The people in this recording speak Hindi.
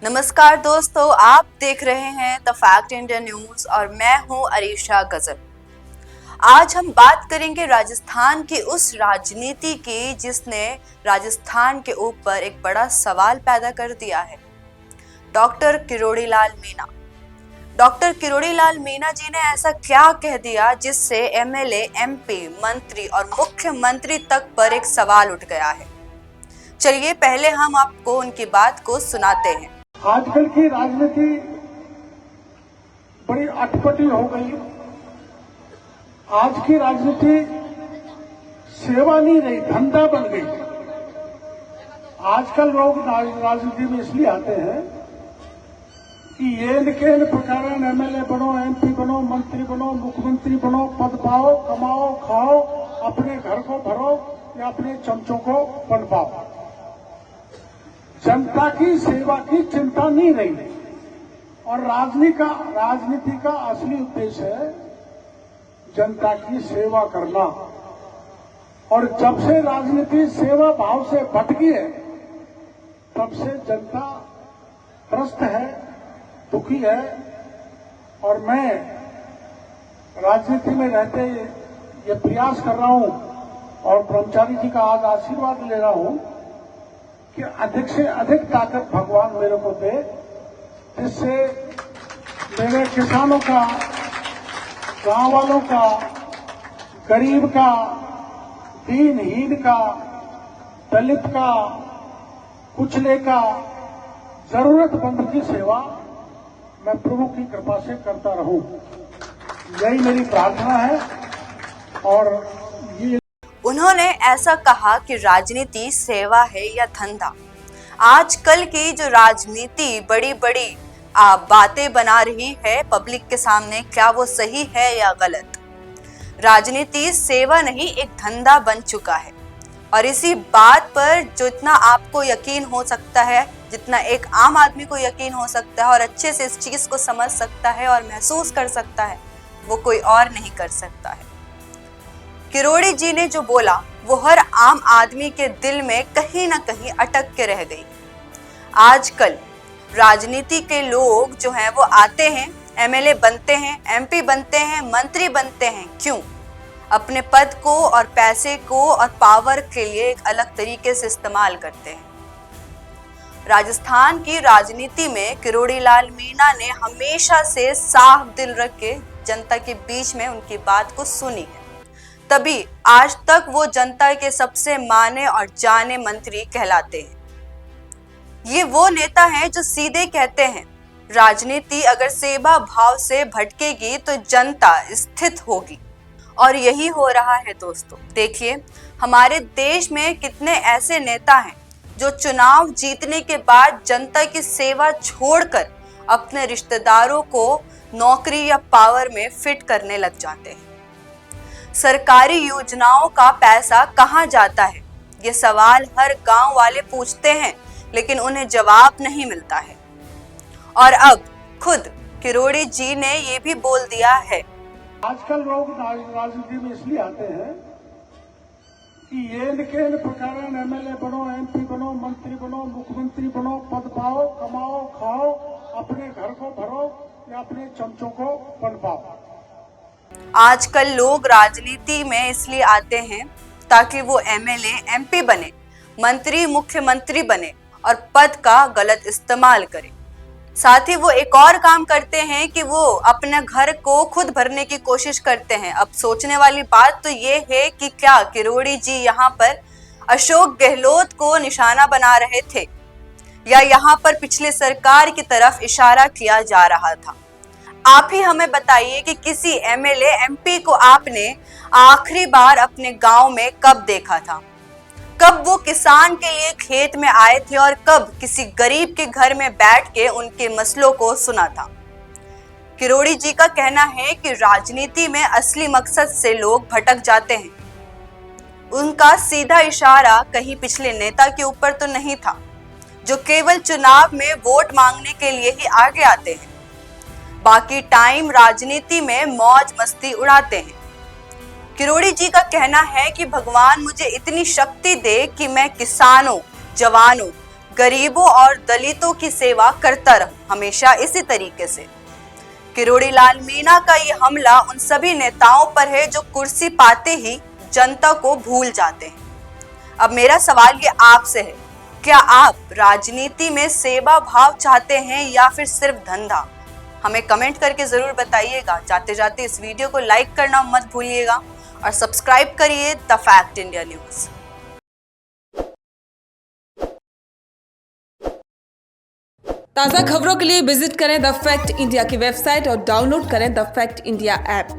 नमस्कार दोस्तों, आप देख रहे हैं द फैक्ट इंडिया न्यूज और मैं हूं अरीशा गजल। आज हम बात करेंगे राजस्थान की उस राजनीति की जिसने राजस्थान के ऊपर एक बड़ा सवाल पैदा कर दिया है। डॉक्टर किरोड़ी लाल मीणा। डॉक्टर किरोड़ी लाल मीणा जी ने ऐसा क्या कह दिया जिससे एमएलए, एमपी, मंत्री और मुख्यमंत्री तक पर एक सवाल उठ गया है। चलिए पहले हम आपको उनकी बात को सुनाते हैं। आजकल की राजनीति बड़ी अटपटी हो गई। आज की राजनीति सेवा नहीं रही, धंधा बन गई। आजकल लोग राजनीति में इसलिए आते हैं कि ये प्रकार एमएलए बनो, एमपी बनो, मंत्री बनो, मुख्यमंत्री बनो, पद पाओ, कमाओ, खाओ, अपने घर को भरो या अपने चमचों को पनपाओ। जनता की सेवा की चिंता नहीं रही। और राजनीति का असली उद्देश्य है जनता की सेवा करना। और जब से राजनीति सेवा भाव से भटकी है तब से जनता त्रस्त है, दुखी है। और मैं राजनीति में रहते ये प्रयास कर रहा हूं और ब्रह्मचारी जी का आज आशीर्वाद ले रहा हूं कि अधिक से अधिक ताकत भगवान मेरे को दे, जिससे मेरे किसानों का, गांव वालों का, गरीब का, दीनहीन का, दलित का, कुचले का, जरूरतमंद की सेवा मैं प्रभु की कृपा से करता रहूं। यही मेरी प्रार्थना है। और ये उन्होंने ऐसा कहा कि राजनीति सेवा है या धंधा। आजकल की जो राजनीति बड़ी बड़ी बातें बना रही है पब्लिक के सामने, क्या वो सही है या गलत? राजनीति सेवा नहीं, एक धंधा बन चुका है। और इसी बात पर जितना आपको यकीन हो सकता है, जितना एक आम आदमी को यकीन हो सकता है और अच्छे से इस चीज को समझ सकता है और महसूस कर सकता है, वो कोई और नहीं कर सकता है। किरोड़ी जी ने जो बोला वो हर आम आदमी के दिल में कहीं ना कहीं अटक के रह गई। आजकल राजनीति के लोग जो हैं वो आते हैं, एमएलए बनते हैं, एमपी बनते हैं, मंत्री बनते हैं। क्यों? अपने पद को और पैसे को और पावर के लिए एक अलग तरीके से इस्तेमाल करते हैं। राजस्थान की राजनीति में किरोड़ी लाल मीणा ने हमेशा से साफ दिल रख के जनता के बीच में उनकी बात को सुनी है। तभी आज तक वो जनता के सबसे माने और जाने मंत्री कहलाते हैं। ये वो नेता हैं जो सीधे कहते हैं, राजनीति अगर सेवा भाव से भटकेगी तो जनता स्थित होगी। और यही हो रहा है दोस्तों। देखिए हमारे देश में कितने ऐसे नेता हैं जो चुनाव जीतने के बाद जनता की सेवा छोड़कर अपने रिश्तेदारों को नौकरी या पावर में फिट करने लग जाते हैं। सरकारी योजनाओं का पैसा कहां जाता है, ये सवाल हर गांव वाले पूछते हैं, लेकिन उन्हें जवाब नहीं मिलता है। और अब खुद किरोड़ी जी ने ये भी बोल दिया है। आजकल लोग राजनीति में इसलिए आते हैं कि ये प्रकार एमएलए बनो, एमपी बनो, मंत्री बनो, मुख्यमंत्री बनो, पद पाओ, कमाओ, खाओ, अपने घर को भरो या अपने चमचों को पनपाओ। आजकल लोग राजनीति में इसलिए आते हैं ताकि वो एमएलए, एमपी बने, मंत्री, मुख्यमंत्री बने और पद का गलत इस्तेमाल करें। साथ ही वो एक और काम करते हैं कि वो अपने घर को खुद भरने की कोशिश करते हैं। अब सोचने वाली बात तो ये है कि क्या किरोड़ी जी यहाँ पर अशोक गहलोत को निशाना बना रहे थे या यहाँ पर पिछले सरकार की तरफ इशारा किया जा रहा था? आप ही हमें बताइए कि किसी एमएलए, एमपी को आपने आखिरी बार अपने गांव में कब देखा था? कब वो किसान के लिए खेत में आए थे और कब किसी गरीब के घर में बैठ के उनके मसलों को सुना था? किरोड़ी जी का कहना है कि राजनीति में असली मकसद से लोग भटक जाते हैं। उनका सीधा इशारा कहीं पिछले नेता के ऊपर तो नहीं था जो केवल चुनाव में वोट मांगने के लिए ही आगे आते हैं, बाकी टाइम राजनीति में मौज मस्ती उड़ाते हैं। किरोड़ी जी का कहना है कि भगवान मुझे इतनी शक्ति दे कि मैं किसानों, जवानों, गरीबों और दलितों की सेवा करता रहूं, हमेशा इसी तरीके से। किरोड़ी लाल मीणा का ये हमला उन सभी नेताओं पर है जो कुर्सी पाते ही जनता को भूल जाते हैं। अब मेरा सवाल ये आपसे है, क्या आप राजनीति में सेवा भाव चाहते हैं या फिर सिर्फ धंधा? हमें कमेंट करके जरूर बताइएगा। जाते जाते इस वीडियो को लाइक करना मत भूलिएगा और सब्सक्राइब करिए द फैक्ट इंडिया न्यूज। ताज़ा खबरों के लिए विजिट करें द फैक्ट इंडिया की वेबसाइट और डाउनलोड करें द फैक्ट इंडिया ऐप।